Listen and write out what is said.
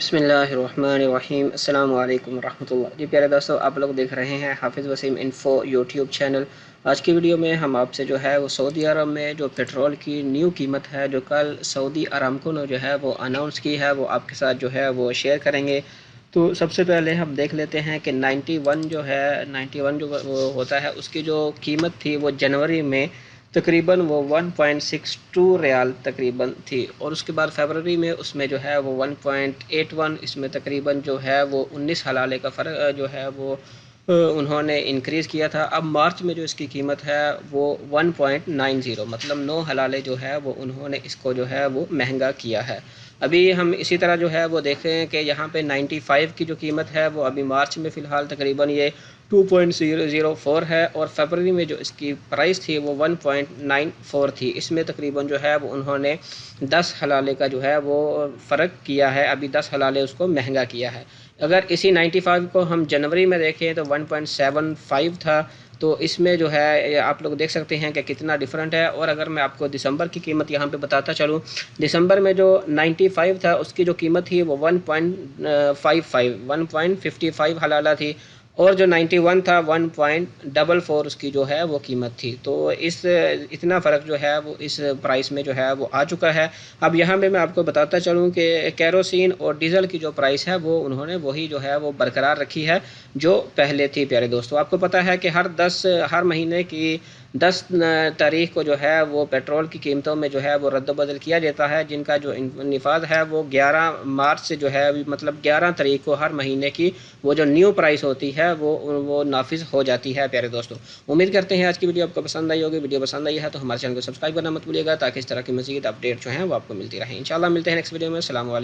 बिस्मिल्लाहिर्रहमानिर्रहीम अस्सलामु अलैकुम रहमतुल्लाह। जी प्यारे दोस्तों, आप लोग देख रहे हैं हाफिज़ वसीम इन्फो यूट्यूब चैनल। आज की वीडियो में हम आपसे जो है वो सऊदी अरब में जो पेट्रोल की न्यू कीमत है जो कल सऊदी अरामको ने जो है वो अनाउंस की है, वो आपके साथ जो है वो शेयर करेंगे। तो सबसे पहले हम देख लेते हैं कि 91 जो है 91 जो वो होता है उसकी जो कीमत थी वो जनवरी में तकरीबन वो 1.62 रियाल तकरीबन थी, और उसके बाद फरवरी में उसमें जो है वो 1.81, इसमें तकरीबन जो है वो 19 हलाले का फ़र्क जो है वो उन्होंने इंक्रीज़ किया था। अब मार्च में जो इसकी कीमत है वो 1.90, मतलब 9 हलाले जो है वो उन्होंने इसको जो है वो महंगा किया है। अभी हम इसी तरह जो है वो देख रहे हैं कि यहाँ पे 95 की जो कीमत है वो अभी मार्च में फ़िलहाल तकरीबन ये 2.004 है, और फरवरी में जो इसकी प्राइस थी वो 1.94 थी। इसमें तकरीबन जो है वो उन्होंने 10 हलाले का जो है वो फ़र्क किया है, अभी 10 हलाले उसको महंगा किया है। अगर इसी 95 को हम जनवरी में देखें तो 1.75 था, तो इसमें जो है आप लोग देख सकते हैं कि कितना डिफरेंट है। और अगर मैं आपको दिसंबर की कीमत यहाँ पे बताता चलूँ, दिसंबर में जो 95 था उसकी जो कीमत थी वो 1.55 हलाला थी, और जो 91 था 1.44 उसकी जो है वो कीमत थी। तो इस इतना फ़र्क जो है वो इस प्राइस में जो है वो आ चुका है। अब यहाँ पे मैं आपको बताता चलूँ कि केरोसिन और डीज़ल की जो प्राइस है वो उन्होंने वही जो है वो बरकरार रखी है जो पहले थी। प्यारे दोस्तों, आपको पता है कि हर महीने की 10 तारीख को जो है वो पेट्रोल की कीमतों में जो है वो रद्द-बदल किया जाता है, जिनका जो निफाज है वो 11 मार्च से जो है मतलब 11 तारीख को हर महीने की वो जो न्यू प्राइस होती है वो नाफिज हो जाती है। प्यारे दोस्तों, उम्मीद करते हैं आज की वीडियो आपको पसंद आई होगी। वीडियो पसंद आई है तो हमारे चैनल को सब्सक्राइब करना मत भूलिएगा, ताकि इस तरह की मज़ीद अपडेट जो हैं वो आपको मिलती रहे। इंशाल्लाह मिलते हैं नेक्स्ट वीडियो में। अस्सलाम वालेकुम।